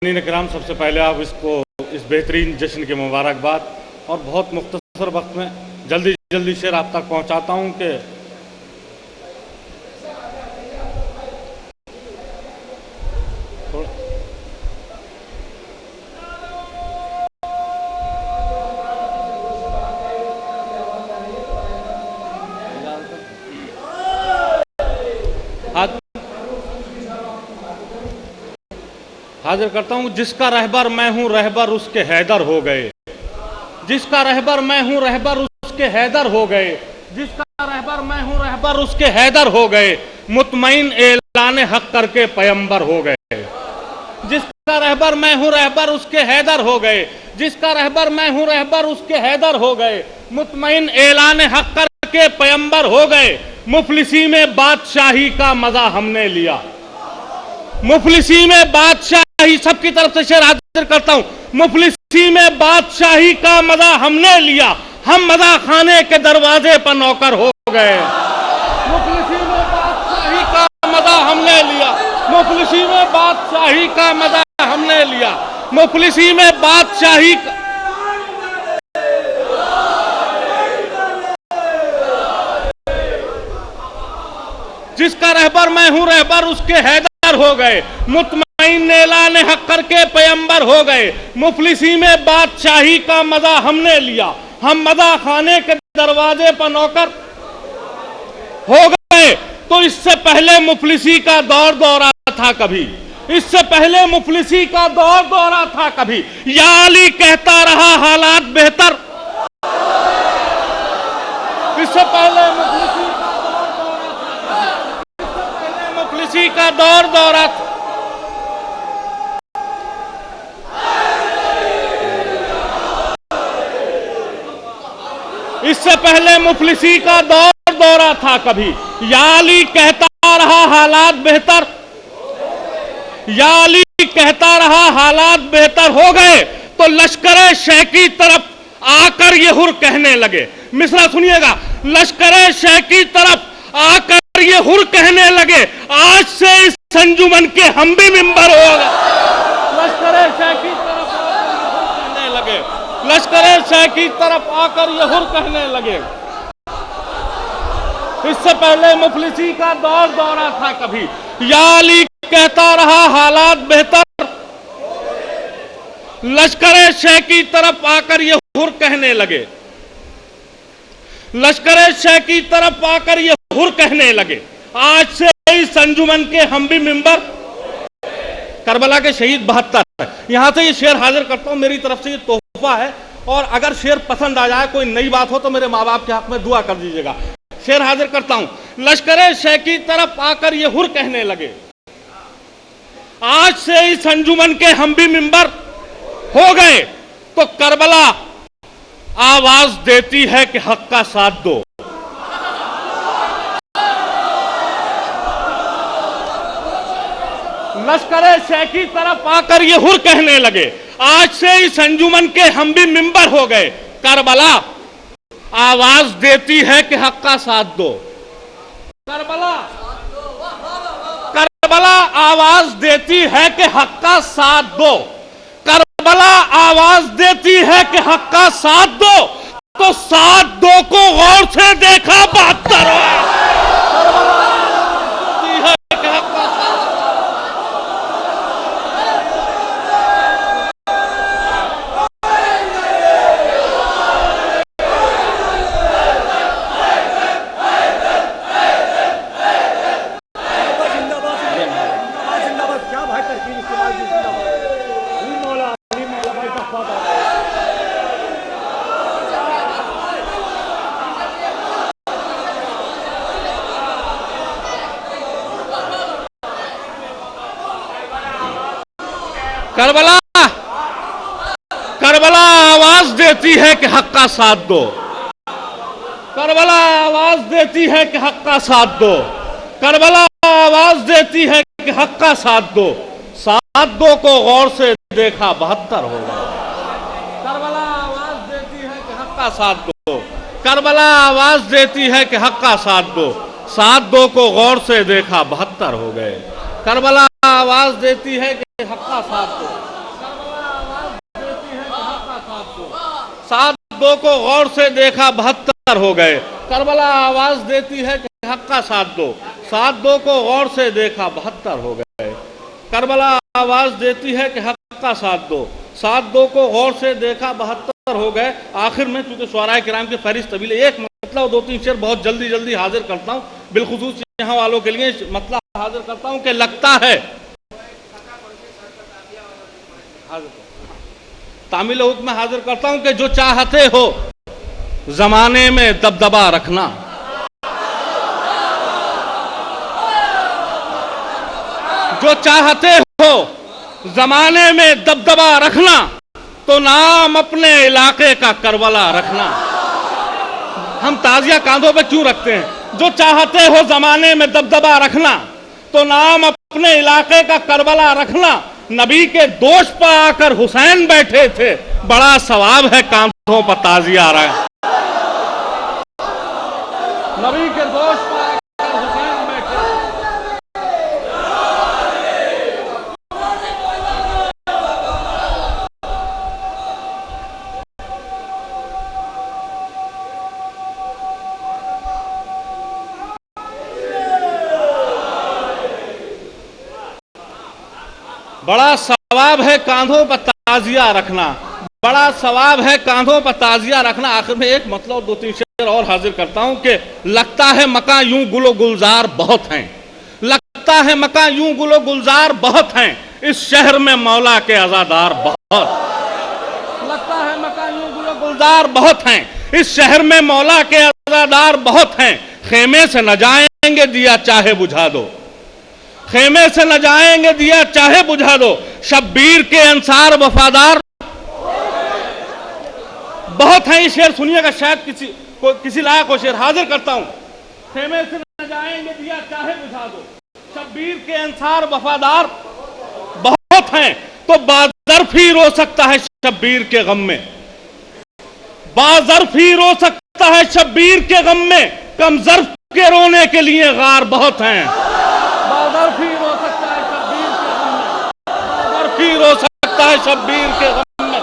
इकराम, सबसे पहले आप इसको इस बेहतरीन जश्न के मुबारकबाद और बहुत मुख्तसर वक्त में जल्दी शेर आप तक पहुंचाता हूं कि हाजिर करता हूं। जिसका रहबर मैं हूं रहबर उसके हैदर हो गए, जिसका रहबर मैं हूं रहबर उसके हैदर हो गए, जिसका रहबर मैं हूं रहबर उसके हैदर हो गए, मुतमईन ऐलान हक करके पैगंबर हो गए। जिसका रहबर मैं हूं रहबर उसके हैदर हो गए, जिसका रहबर मैं हूं रहबर उसके हैदर हो गए, मुतमईन ऐलान हक करके पैगंबर हो गए। मुफलिसी में बादशाही का मजा हमने लिया, मुफलिसी में बादशाही, सबकी तरफ से शेर हाजिर करता हूं। मुफलिसी में बादशाही का मजा हमने लिया, हम मजा खाने के दरवाजे पर नौकर हो गए। मुफलिसी में बादशाही का मजा हमने लिया, मुफलिसी में बादशाही का मजा हमने लिया, मुफलिसी में बादशाही का। जिसका रहबर मैं हूं रहबर उसके हैदर हो गए, मुतमईन ऐलान हक करके पैगंबर हो गए। मुफलिसी में बादशाही का मजा हमने लिया, हम मजा खाने के दरवाजे पर नौकर हो गए। तो इससे पहले मुफलिसी का दौर दौरा था कभी, इससे पहले मुफलिसी का दौर दौरा था कभी, या अली कहता रहा हालात बेहतर। इससे पहले मुफलिसी का दौर दौरा था, इससे पहले मुफलिसी का दौर दौरा था कभी, या अली कहता रहा हालात बेहतर, या अली कहता रहा हालात बेहतर हो गए। तो लश्करे शह की तरफ आकर ये हुर कहने लगे, मिसरा सुनिएगा, लश्करे शह की तरफ आकर ये हुर कहने लगे, आज से इस संजुमन के हम भी मिंबर हो गए। लश्करे शह की तरफ कहने लगे, लश्करे शह की तरफ आकर ये हुर कहने लगे। इससे पहले मुफलिसी का दौर दौरा था कभी, या अली कहता रहा हालात बेहतर। लश्करे शह की तरफ आकर ये हुर कहने लगे, लश्करे शह की तरफ आकर ये हुर कहने लगे, आज से इस संजुमन के हम भी मिंबर। करबला के शहीद 72। यहां से ये शेर हाजिर करता हूं, मेरी तरफ से ये तोहफा है, और अगर शेर पसंद आ जाए, कोई नई बात हो तो मेरे माँ बाप के हक में दुआ कर दीजिएगा। शेर हाजिर करता हूं। लश्करे शह की तरफ आकर ये हुर कहने लगे, आज से इस संजुमन के हम भी मिंबर हो गए। तो करबला आवाज देती है कि हक का साथ दो, लश्करे शह की तरफ आकर ये हुर कहने लगे, आज से इस अंजुमन के हम भी मिंबर हो गए। करबला आवाज देती है कि हक का साथ दो, करबला आवाज देती है कि हक का साथ दो, करबला आवाज देती है कि हक का साथ दो। तो साथ दो को गौर से देखा 72। करबला आवाज देती है कि हक का साथ दो, करबला आवाज देती है कि हक का साथ दो, करबला आवाज देती है कि हक का साथ दो। साथ दो को गौर से देखा 72 हो गए। करबला आवाज देती है कि हक का साथ दो, करबला आवाज देती है कि हक का साथ दो। साथ दो को गौर से देखा 72 हो गए। करबला आवाज देती है कि हक का साथ दो। साथ दो को गौर से देखा 72 हो गए। करबला आवाज देती है कि हक का साथ दो, साथ दो को गौर से देखा 72 हो गए। करबला आवाज देती है कि हक का साथ दो, साथ दो को गौर से देखा 72 हो गए। आखिर में चूंकि शुअराए किराम की फहरिस्त तवील, एक मतलब 2-3 शेर बहुत जल्दी जल्दी हाजिर करता हूँ, बिलखुसूस यहाँ वालों के लिए मतलब हाजिर करता हूँ कि लगता है तामिल हुक्म में हाजिर करता हूं कि जो चाहते हो जमाने में दबदबा रखना, जो चाहते हो जमाने में दबदबा रखना, तो नाम अपने इलाके का करबला रखना। हम ताजिया कांधों पे क्यों रखते हैं? जो चाहते हो जमाने में दबदबा रखना, तो नाम अपने इलाके का करबला रखना। नबी के दोष पर आकर हुसैन बैठे थे, बड़ा सवाब है कांधों पर ताजिया आ रहा है। नबी के दोष पर आकर हुसैन बैठे, बड़ा सवाब है कांधों पर ताजिया रखना, बड़ा सवाब है कांधों पर ताजिया रखना। आखिर में एक मतलब 2-3 शेर और हाजिर करता हूं कि लगता है मकान यूं गुलो गुलजार बहुत हैं, लगता है मकान यूं गुलो गुलजार बहुत हैं, इस शहर में मौला के अज़ादार बहुत। लगता है मकान यूं गुलो गुलजार बहुत हैं, इस शहर में मौला के अज़ादार बहुत हैं। खेमे से न जाएंगे दिया चाहे बुझा दो, खेमे से न जाएंगे दिया चाहे बुझा दो, शब्बीर के अंसार वफादार बहुत हैं। ये शेर सुनिएगा, शायद किसी लायक को शेर हाजिर करता हूं। खेमे से न जाएंगे दिया चाहे बुझा दो, शब्बीर के अंसार वफादार बहुत हैं। तो बाज़र्फ ही रो सकता है शब्बीर के गम में, बाज़र्फ ही रो सकता है शब्बीर के गम में, कम ज़र्फ के रोने के लिए गार बहुत हैं। बाज़र्फ ही रो सकता है शब्बीर के गम में, बाज़र्फ ही रो सकता है शब्बीर के गम में।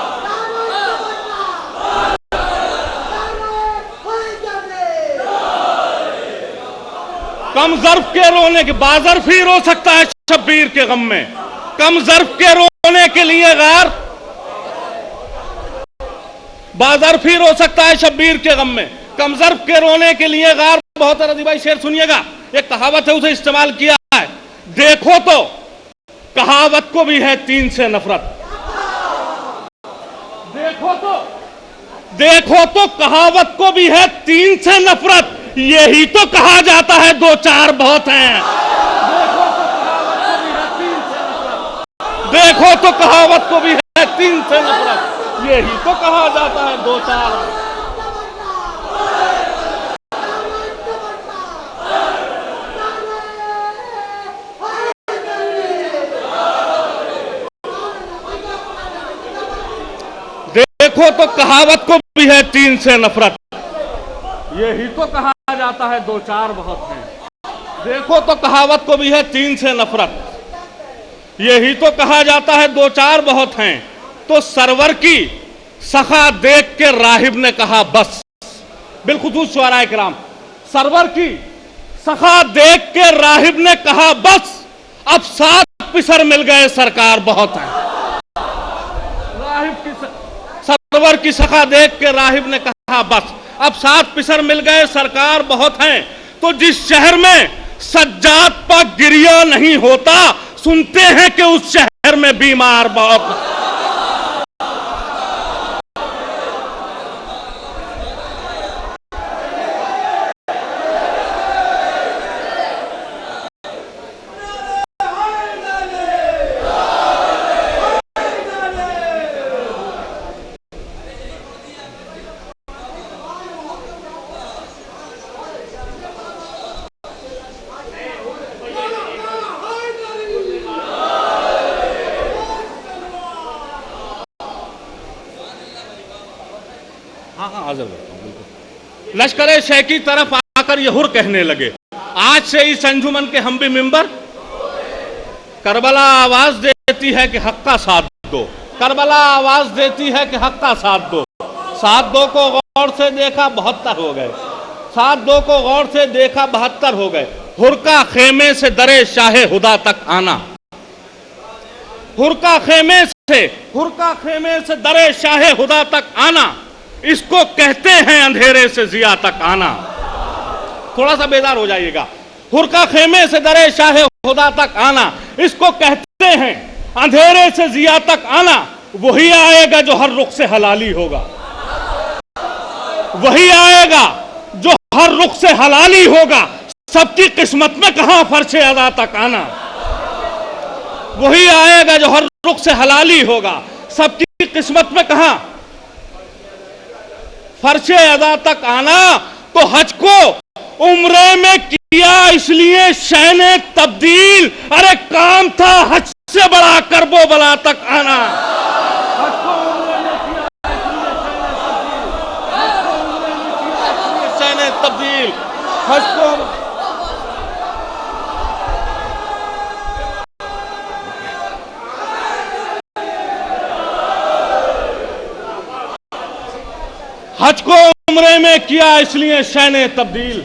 कम ज़र्फ के रोने के, बाज़र्फ ही रो सकता है शब्बीर के गम में, कम ज़र्फ के रोने के लिए गार, बाज़र्फ ही रो सकता है शब्बीर के गम में, कम ज़र्फ के रोने के लिए गार बहुत है। रजी भाई शेर सुनिएगा, एक कहावत है उसे इस्तेमाल किया है, देखो तो कहावत को भी है 3 से नफरत, देखो तो कहावत को भी है 3 से नफरत, यही तो कहा जाता है 2-4 बहुत हैं। देखो तो कहावत को भी है 3 से नफरत, यही तो कहा जाता है 2-4। देखो तो कहावत को भी है 3 से नफरत, यही तो कहा जाता है 2-4 बहुत हैं। देखो तो कहावत को भी है 3 से नफरत, यही तो कहा जाता है 2-4 बहुत हैं। तो सरवर की सखा देख के राहिब ने कहा बस, बिलखुसूस शुअराए किराम, सरवर की सखा देख के राहिब ने कहा बस, अब 7 पिसर मिल गए सरकार बहुत हैं। राहिब की सरवर की सखा देख के राहिब ने कहा बस, अब 7 पिसर मिल गए सरकार बहुत हैं। तो जिस शहर में सज्जाद पर गिरिया नहीं होता, सुनते हैं कि उस शहर में बीमार बहुत। हाँ हाजिर करता हूं बिल्कुल। लश्कर शेख की तरफ आकर ये हुर कहने लगे, आज से इस अंजुमन के हम भी मिंबर, करबला आवाज देती है कि हक का साथ दो, करबला आवाज देती है कि हक का साथ दो। 7-2 को गौर से देखा 72 हो गए। 7-2 को गौर से देखा 72 हो गए। हुरका खेमे से दरे शाहे हुदा तक आना, हुरका खेमे से दरे शाहे हुदा तक आना, इसको कहते हैं अंधेरे से जिया तक आना। थोड़ा सा बेदार हो जाइएगा। हुरका खेमे से दरे शाहे खुदा तक आना, इसको कहते हैं अंधेरे से जिया तक आना। वही आएगा जो हर रुख से हलाली होगा, वही आएगा जो हर रुख से हलाली होगा। सबकी किस्मत में कहां फर्शे अदा तक आना, वही आएगा जो हर रुख से हलाली होगा। सबकी किस्मत में कहां फर्शे अदा तक आना। तो हज को उम्रे में किया इसलिए शैने तब्दील, अरे काम था हज से बड़ा करबो बला तक आना। हज को उम्रे में किया इसलिए शैने तब्दील, हज को हज को उम्रे में किया इसलिए शैने तब्दील,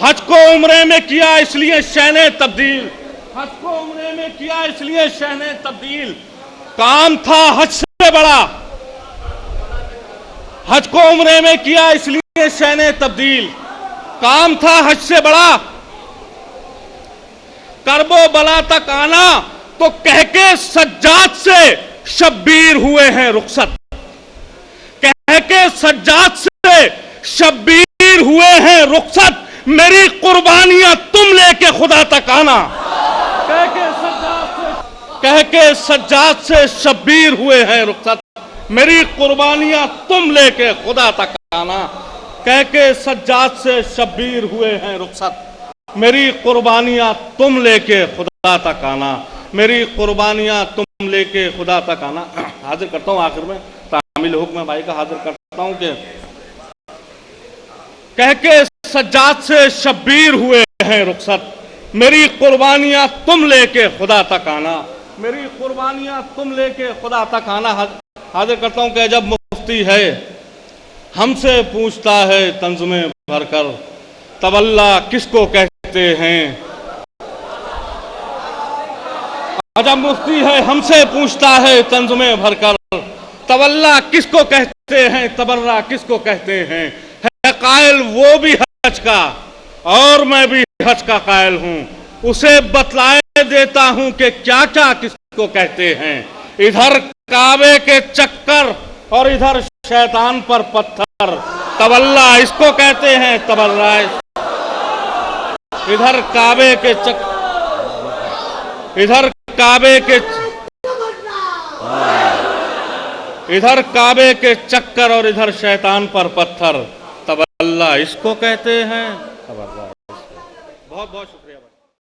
हज को उम्रे में किया इसलिए शैने तब्दील, हज को उम्रे में किया इसलिए शैने तब्दील। काम था हज से बड़ा, हज को उम्रे में किया इसलिए शैने तब्दील। काम था हज से बड़ा करबो बला तक आना। तो कह के सज्जाद से शब्बीर हुए हैं रुखसत, कह के सज्जाद से शब्बीर हुए हैं रुखसत। मेरी कुर्बानियां तुम लेके खुदा तक आना। कह के सज्जाद से शब्बीर हुए हैं रुखसत। मेरी कुर्बानियां तुम लेके खुदा तक आना। कह के सज्जाद से शब्बीर हुए हैं रुखसत। मेरी कुर्बानियां तुम लेके खुदा तक आना। मेरी कुर्बानियां तुम लेके खुदा तक आना। हाजिर करता हूं आखिर में तामिल हुक्म भाई का हाजिर करता हूं कि कह के सज्जाद से शब्बीर हुए हैं रुखसत। मेरी कुर्बानियां तुम लेके खुदा तक आना। मेरी कुर्बानियां तुम लेके खुदा तक आना। हाजिर करता हूं कि जब मुफ्ती है हमसे पूछता है तंज़ुमे भरकर, तवल्ला किसको कहते हैं। जब मुफ्ती है हमसे पूछता है तंज़ुमे भरकर, तवल्ला किसको कहते हैं, तबर्रा किसको कहते हैं। है कायल वो भी हज का और मैं भी हज का कायल हूं। उसे बतलाए देता हूं कि क्या क्या किसको कहते हैं। इधर काबे के चक्कर और इधर शैतान पर पत्थर, तवल्ला इसको कहते हैं तबर्रा। इधर काबे के इधर काबे के इधर काबे के चक्कर और इधर शैतान पर पत्थर, तवल्ला इसको कहते हैं तबर्रा। बहुत बहुत शुक्रिया।